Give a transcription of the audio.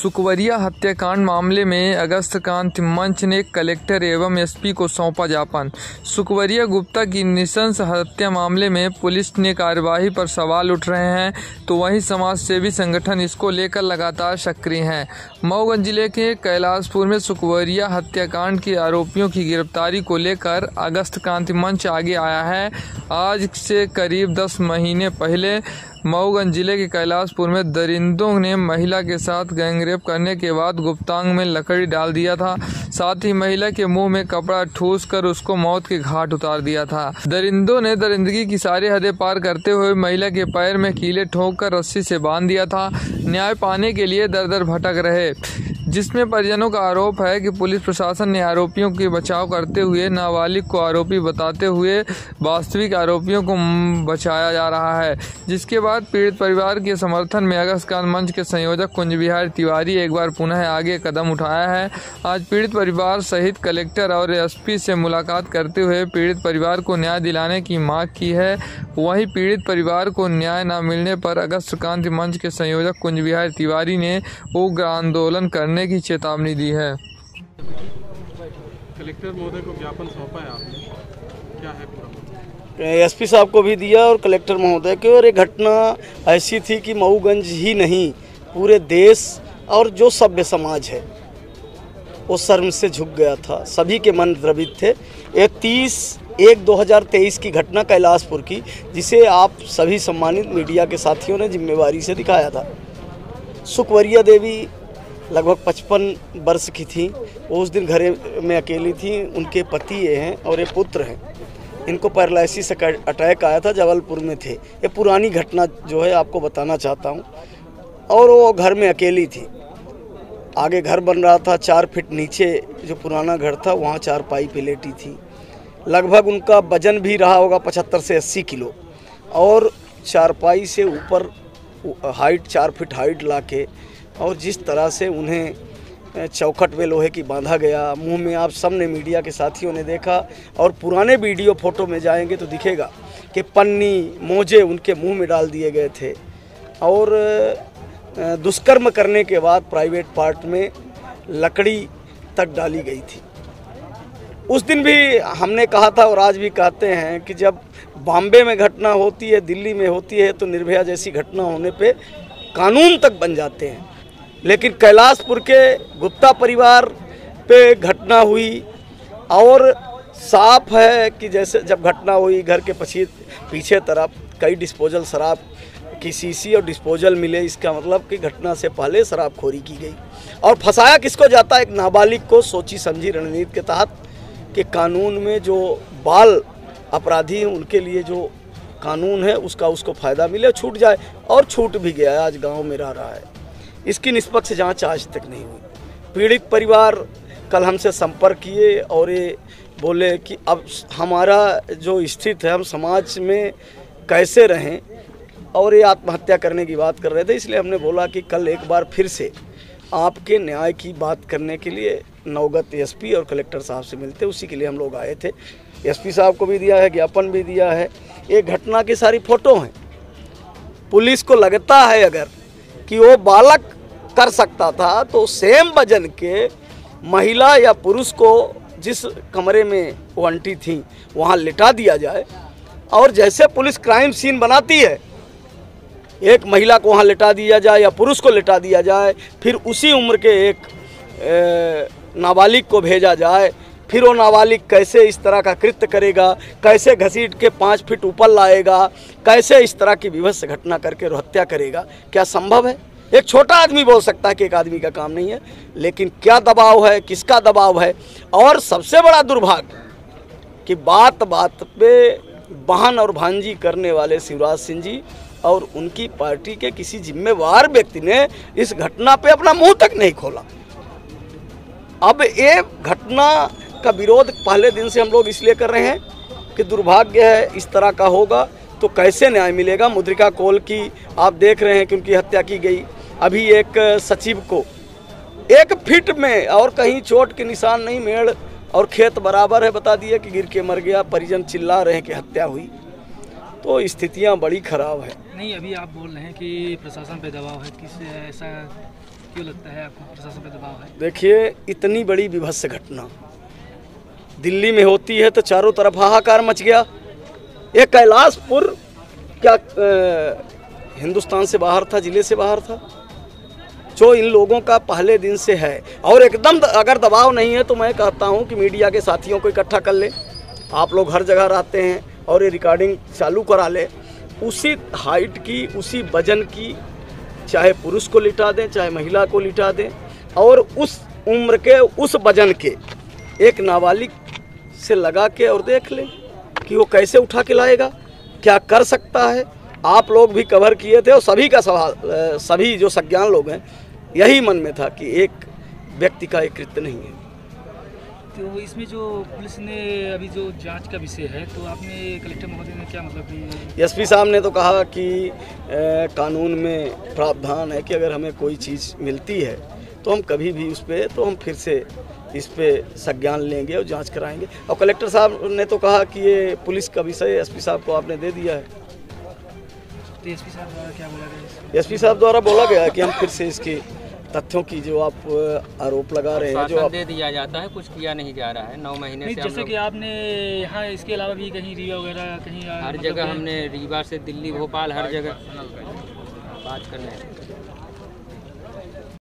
सुकवरिया हत्याकांड मामले में अगस्त क्रांति मंच ने कलेक्टर एवं एसपी को सौंपा ज्ञापन। सुकवरिया गुप्ता की नृशंस हत्या मामले में पुलिस ने कार्यवाही पर सवाल उठ रहे हैं, तो वहीं समाजसेवी संगठन इसको लेकर लगातार सक्रिय हैं। मऊगंज जिले के कैलाशपुर में सुकवरिया हत्याकांड के आरोपियों की गिरफ्तारी को लेकर अगस्त क्रांति मंच आगे आया है। आज से करीब 10 महीने पहले मऊगंज जिले के कैलाशपुर में दरिंदों ने महिला के साथ गैंगरेप करने के बाद गुप्तांग में लकड़ी डाल दिया था। साथ ही महिला के मुंह में कपड़ा ठूस कर उसको मौत के घाट उतार दिया था। दरिंदों ने दरिंदगी की सारी हदें पार करते हुए महिला के पैर में कीले ठोक कर रस्सी से बांध दिया था। न्याय पाने के लिए दर दर भटक रहे, जिसमें परिजनों का आरोप है कि पुलिस प्रशासन ने आरोपियों के बचाव करते हुए नाबालिग को आरोपी बताते हुए वास्तविक आरोपियों को बचाया जा रहा है। जिसके बाद पीड़ित परिवार के समर्थन में अगस्त क्रांति मंच के संयोजक कुंज बिहारी तिवारी एक बार पुनः आगे कदम उठाया है। आज पीड़ित परिवार सहित कलेक्टर और एसपी से मुलाकात करते हुए पीड़ित परिवार को न्याय दिलाने की मांग की है। वहीं पीड़ित परिवार को न्याय न मिलने पर अगस्त क्रांति मंच के संयोजक कुंज बिहारी तिवारी ने उग्र आंदोलन करने की चेतावनी दी है। कलेक्टर महोदय को ज्ञापन सौंपा है आपने, क्या है पूरा? एसपी साहब को भी दिया और कलेक्टर महोदय को। और ये घटना ऐसी थी कि मऊगंज ही नहीं, पूरे देश और जो सभ्य समाज है वो शर्म से झुक गया था। सभी के मन द्रवित थे। ये 30/1/2023 की घटना कैलाशपुर की, जिसे आप सभी सम्मानित मीडिया के साथियों ने जिम्मेवारी से दिखाया था। सुकवरिया देवी लगभग 55 वर्ष की थी। वो उस दिन घर में अकेली थी। उनके पति ये हैं और ये पुत्र हैं। इनको पैरालिसिस अटैक आया था, जबलपुर में थे। ये पुरानी घटना जो है आपको बताना चाहता हूँ। और वो घर में अकेली थी। आगे घर बन रहा था, 4 फीट नीचे जो पुराना घर था वहाँ चारपाई पे लेटी थी। लगभग उनका वजन भी रहा होगा 75 से 80 किलो। और चारपाई से ऊपर हाइट 4 फीट हाइट लाके और जिस तरह से उन्हें चौखट में लोहे की बांधा गया, मुंह में आप सबने मीडिया के साथियों ने देखा और पुराने वीडियो फोटो में जाएंगे तो दिखेगा कि पन्नी मोजे उनके मुंह में डाल दिए गए थे। और दुष्कर्म करने के बाद प्राइवेट पार्ट में लकड़ी तक डाली गई थी। उस दिन भी हमने कहा था और आज भी कहते हैं कि जब बॉम्बे में घटना होती है, दिल्ली में होती है, तो निर्भया जैसी घटना होने पे कानून तक बन जाते हैं। लेकिन कैलाशपुर के गुप्ता परिवार पे घटना हुई और साफ है कि जैसे जब घटना हुई घर के पीछे तरफ कई डिस्पोजल शराब की शीशी और डिस्पोजल मिले। इसका मतलब कि घटना से पहले शराबखोरी की गई। और फंसाया किसको जाता है? एक नाबालिग को सोची समझी रणनीति के तहत कि कानून में जो बाल अपराधी हैं उनके लिए जो कानून है उसको फ़ायदा मिले, छूट जाए। और छूट भी गया है, आज गाँव में रह रहा है। इसकी निष्पक्ष जांच आज तक नहीं हुई। पीड़ित परिवार कल हमसे संपर्क किए और ये बोले कि अब हमारा जो स्थिति है, हम समाज में कैसे रहें, और ये आत्महत्या करने की बात कर रहे थे। इसलिए हमने बोला कि कल एक बार फिर से आपके न्याय की बात करने के लिए नवगत एसपी और कलेक्टर साहब से मिलते, उसी के लिए हम लोग आए थे। एसपी साहब को भी दिया है, ज्ञापन भी दिया है। ये घटना की सारी फोटो हैं। पुलिस को लगता है अगर कि वो बालक कर सकता था तो सेम वजन के महिला या पुरुष को जिस कमरे में वो आंटी थी वहाँ लिटा दिया जाए। और जैसे पुलिस क्राइम सीन बनाती है, एक महिला को वहाँ लिटा दिया जाए या पुरुष को लिटा दिया जाए, फिर उसी उम्र के एक नाबालिग को भेजा जाए, फिर वो नाबालिग कैसे इस तरह का कृत्य करेगा, कैसे घसीट के 5 फीट ऊपर लाएगा, कैसे इस तरह की विभत्स घटना करके हत्या करेगा? क्या संभव है? एक छोटा आदमी बोल सकता है कि एक आदमी का काम नहीं है, लेकिन क्या दबाव है, किसका दबाव है? और सबसे बड़ा दुर्भाग्य कि बात बात पे बहन और भांजी करने वाले शिवराज सिंह जी और उनकी पार्टी के किसी जिम्मेवार व्यक्ति ने इस घटना पे अपना मुंह तक नहीं खोला। अब ये घटना का विरोध पहले दिन से हम लोग इसलिए कर रहे हैं कि दुर्भाग्य है इस तरह का होगा तो कैसे न्याय मिलेगा। मुद्रिका कोल की आप देख रहे हैं कि उनकी हत्या की गई। अभी एक सचिव को 1 फीट में और कहीं चोट के निशान नहीं, मेड़ और खेत बराबर है, बता दिया कि गिर के मर गया। परिजन चिल्ला रहे हैं कि हत्या हुई। तो स्थितियां बड़ी खराब है। नहीं, अभी आप बोल रहे हैं कि प्रशासन पे दबाव है, किस ऐसा क्यों लगता है आपको प्रशासन पे दबाव है? देखिए, इतनी बड़ी विभत्स घटना दिल्ली में होती है तो चारों तरफ हाहाकार मच गया। ये कैलाशपुर क्या हिंदुस्तान से बाहर था, जिले से बाहर था, जो इन लोगों का पहले दिन से है। और एकदम अगर दबाव नहीं है तो मैं कहता हूं कि मीडिया के साथियों को इकट्ठा कर ले। आप लोग हर जगह रहते हैं और ये रिकॉर्डिंग चालू करा ले, उसी हाइट की, उसी वजन की, चाहे पुरुष को लिटा दें चाहे महिला को लिटा दें, और उस उम्र के उस वजन के एक नाबालिग से लगा के और देख लें कि वो कैसे उठा के लाएगा, क्या कर सकता है। आप लोग भी कवर किए थे और सभी का सवाल, सभी जो सज्ञान लोग हैं, यही मन में था कि एक व्यक्ति का एक कृत्य नहीं है। तो इसमें जो पुलिस ने अभी जो जांच का विषय है, तो आपने कलेक्टर महोदय ने क्या मतलब कि एसपी साहब ने तो कहा कि कानून में प्रावधान है कि अगर हमें कोई चीज़ मिलती है तो हम कभी भी उस पर, तो हम फिर से इस पे संज्ञान लेंगे और जांच कराएंगे। और कलेक्टर साहब ने तो कहा कि ये पुलिस का विषय एसपी साहब को आपने दे दिया है। तो एसपी साहब द्वारा क्या बोला गया? एसपी साहब द्वारा बोला गया है कि हम फिर से इसके तथ्यों की जो आप आरोप लगा रहे हैं, जो आप दे दिया जाता है, कुछ किया नहीं जा रहा है 9 महीने से। जैसे कि आपने यहाँ इसके अलावा भी कहीं रीवा वगैरह कहीं हर जगह हमने रीवा से दिल्ली, भोपाल, हर जगह बात करने